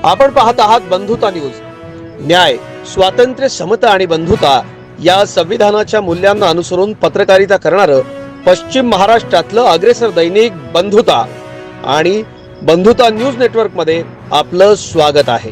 आपण पाहत आहात बंधुता न्यूज। न्याय, स्वातंत्र्य, समता आणि बंधुता या संविधानाच्या मूल्यांना अनुसरून पत्रकारिता करणारं पश्चिम महाराष्ट्रातलं अग्रेसर दैनिक बंधुता आणि बंधुता न्यूज नेटवर्क मध्ये आपलं स्वागत आहे।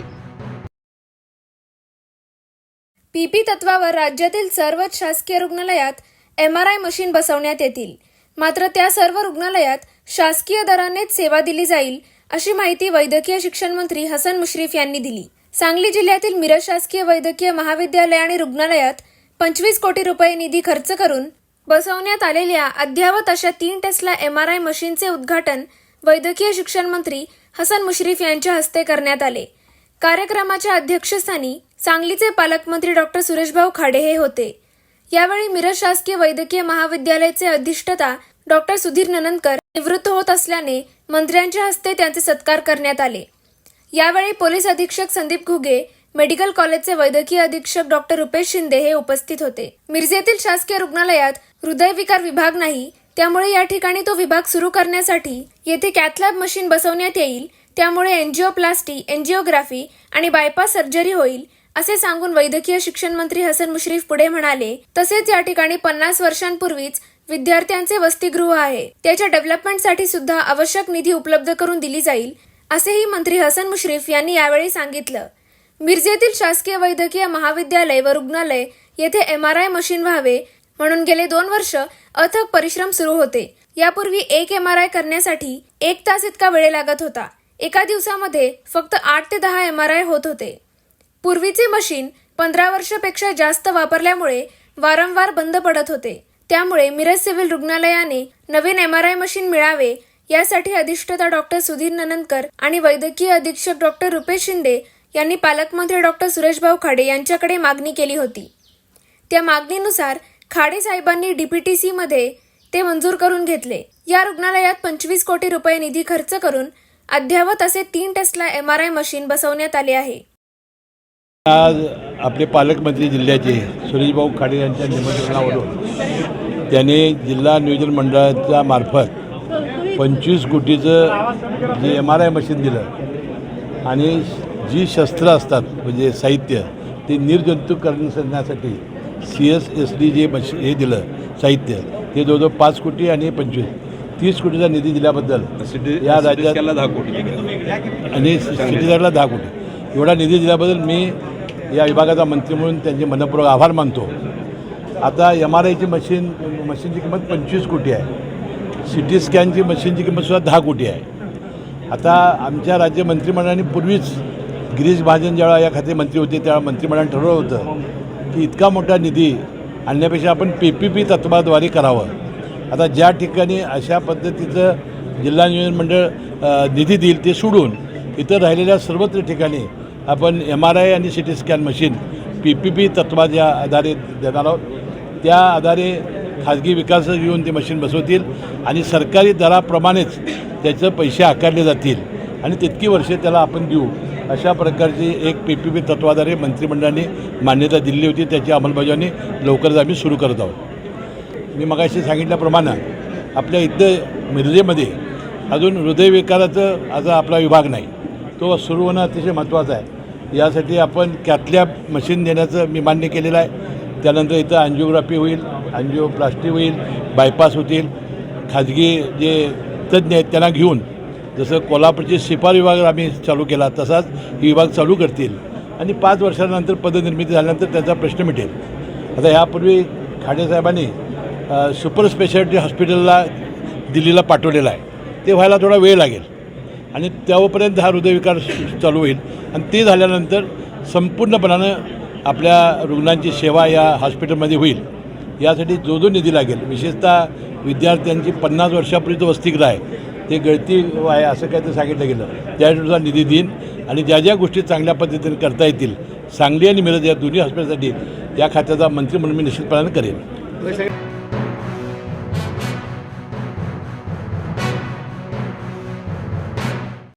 पीपी तत्वावर राज्यातील सर्व शासकीय रुग्णालयात MRI मशीन बसवण्यात येतील। मात्र त्या सर्व रुग्णालयात शासकीय दरानेच सेवा दिली जाईल अशी माहिती वैद्यकीय शिक्षण मंत्री हसन मुश्रीफ यांनी दिली। सांगली जिल्ह्यातील मिरज शासकीय वैद्यकीय महाविद्यालय आणि रुग्णालयात 25 कोटी रुपये निधी खर्च करून बसवण्यात आलेल्या अद्ययावत अशा 3 टेस्ला MRI मशीनचे उद्घाटन वैद्यकीय शिक्षण मंत्री हसन मुश्रीफ यांच्या हस्ते करण्यात आले। कार्यक्रमाच्या अध्यक्षस्थानी सांगलीचे पालकमंत्री डॉक्टर सुरेशभाऊ खाडे हे होते। यावेळी मिरज शासकीय वैद्यकीय महाविद्यालयाचे अधिष्ठाता डॉक्टर सुधीर ननंदकर निवृत्त होत असल्याने मंत्र्यांच्या हस्ते त्यांचे सत्कार करण्यात आले। यावेळी पोलीस अधीक्षक संदीप घुगे, मेडिकल कॉलेजचे वैद्यकीय अधीक्षक डॉक्टर रुपेश शिंदे हे उपस्थित होते। मिरजेतील शासकीय रुग्णालयात हृदयविकार विभाग नाही, त्यामुळे या ठिकाणी तो विभाग सुरू करण्यासाठी येथे कॅथलॅब मशीन बसवण्यात येईल। त्यामुळे एंजिओप्लास्टी, एंजिओग्राफी आणि बायपास सर्जरी होईल असे सांगून वैद्यकीय शिक्षण मंत्री हसन मुश्रीफ पुढे म्हणाले, तसेच या ठिकाणी 50 वर्षांपूर्वीच विद्यार्थ्यांचे वसतिगृह आहे, त्याच्या डेव्हलपमेंटसाठी सुद्धा आवश्यक निधी उपलब्ध करून दिली जाईल असेही मंत्री हसन मुश्रीफ यांनी यावेळी सांगितलं। मिरजेतील शासकीय वैद्यकीय महाविद्यालय व रुग्णालय येथे MRI मशीन व्हावे म्हणून गेले 2 वर्ष अथक परिश्रम सुरू होते। यापूर्वी एक MRI करण्यासाठी 1 तास इतका वेळ लागत होता। एका दिवसामध्ये फक्त 8 ते 10 MRI होत होते। पूर्वीचे मशीन 15 वर्षापेक्षा जास्त वापरल्यामुळे वारंवार बंद पडत होते। त्यामुळे मिरज सिव्हिल रुग्णालयाने नवीन MRI मशीन मिळावे यासाठी अधिष्ठाता डॉक्टर सुधीर ननंदकर आणि वैद्यकीय अधीक्षक डॉक्टर रुपेश शिंदे यांनी पालकमंत्री डॉक्टर सुरेशभाऊ खाडे यांच्याकडे मागणी केली होती। त्या मागणीनुसार खाडे साहेबांनी DPTC मध्ये ते मंजूर करून घेतले। या रुग्णालयात 25 कोटी रुपये निधी खर्च करून अद्ययावत असे 3 टेस्ला MRI मशीन बसवण्यात आले आहे। आज आपले पालकमंत्री जिल्ह्याचे सुरेशभाऊ खाडे यांच्या निमंत्रणावरून त्यांनी जिल्हा नियोजन मंडळाच्या मार्फत 25 कोटीचं जे MRI मशीन दिलं आणि जी शस्त्र असतात म्हणजे साहित्य ते निर्जंतुकीकरणासाठी CSSD जे हे दिलं साहित्य ते जवळजवळ 5 कोटी आणि 30 कोटीचा निधी दिल्याबद्दल या राज्यात 10 कोटी आणि सिटीला 10 कोटी एवढा निधी दिल्याबद्दल मी या विभागाचा मंत्री म्हणून त्यांचे मनपूर्वक आभार मानतो। आता MRIची मशीनची किंमत 25 कोटी आहे, CT स्कॅनची मशीनची किंमतसुद्धा 10 कोटी आहे। आता आमच्या राज्य मंत्रिमंडळाने पूर्वीच गिरीश महाजन जेव्हा या खाते मंत्री होते तेव्हा मंत्रिमंडळाने ठरवलं होतं की इतका मोठा निधी आणण्यापेक्षा आपण PPP तत्वाद्वारे करावं। आता ज्या ठिकाणी अशा पद्धतीचं जिल्हा नियोजन मंडळ निधी देईल ते सोडून इतर राहिलेल्या सर्वत्र ठिकाणी आपण MRI आणि CT स्कॅन मशीन PPP तत्वाच्या आधारे देणार आहोत। त्या आधारे खाजगी विकास घेऊन ते मशीन बसवतील आणि सरकारी दराप्रमाणेच त्याचे पैसे आकारले जातील आणि तितकी वर्षे त्याला आपण देऊ अशा प्रकारची एक PPP तत्वाद्वारे मंत्रिमंडळाने मान्यता दिली होती। त्याची अंमलबजावणी लवकरच आम्ही सुरू करत आहोत। मी मगाशी सांगितल्याप्रमाणे आपल्या इथं मिरजेमध्ये अजून हृदयविकाराचं आता आपला विभाग नाही, तो सुरू होणं अतिशय महत्त्वाचं आहे। यासाठी आपण कॅथलॅब मशीन देण्याचं मी मान्य केलेलं आहे। त्यानंतर इथं अँजिओग्राफी होईल, अँजिओप्लास्टी होईल, बायपास होतील। खाजगी जे तज्ज्ञ आहेत त्यांना घेऊन जसं कोल्हापूरची शिपार विभाग आम्ही चालू केला तसाच ही विभाग चालू करतील आणि 5 वर्षानंतर पदनिर्मिती झाल्यानंतर त्याचा प्रश्न मिटेल। आता यापूर्वी खाडेसाहेबांनी सुपर स्पेशालिटी हॉस्पिटलला दिल्लीला पाठवलेलं आहे, ते व्हायला थोडा वेळ लागेल आणि तेव्हापर्यंत हा हृदयविकार चालू होईल आणि ते झाल्यानंतर संपूर्णपणानं आपल्या रुग्णांची सेवा या हॉस्पिटलमध्ये होईल। यासाठी जो निधी लागेल, विशेषतः विद्यार्थ्यांची 50 वर्षापूर्वीचं वसतिगृह आहे ते गळती आहे असं काय ते सांगितलं गेलं, त्यानुसार निधी देईन आणि ज्या ज्या गोष्टी चांगल्या पद्धतीने करता येतील सांगली आणि मिरज या दोन्ही हॉस्पिटलसाठी त्या खात्याचा मंत्री म्हणून मी निश्चितपणाने करेन।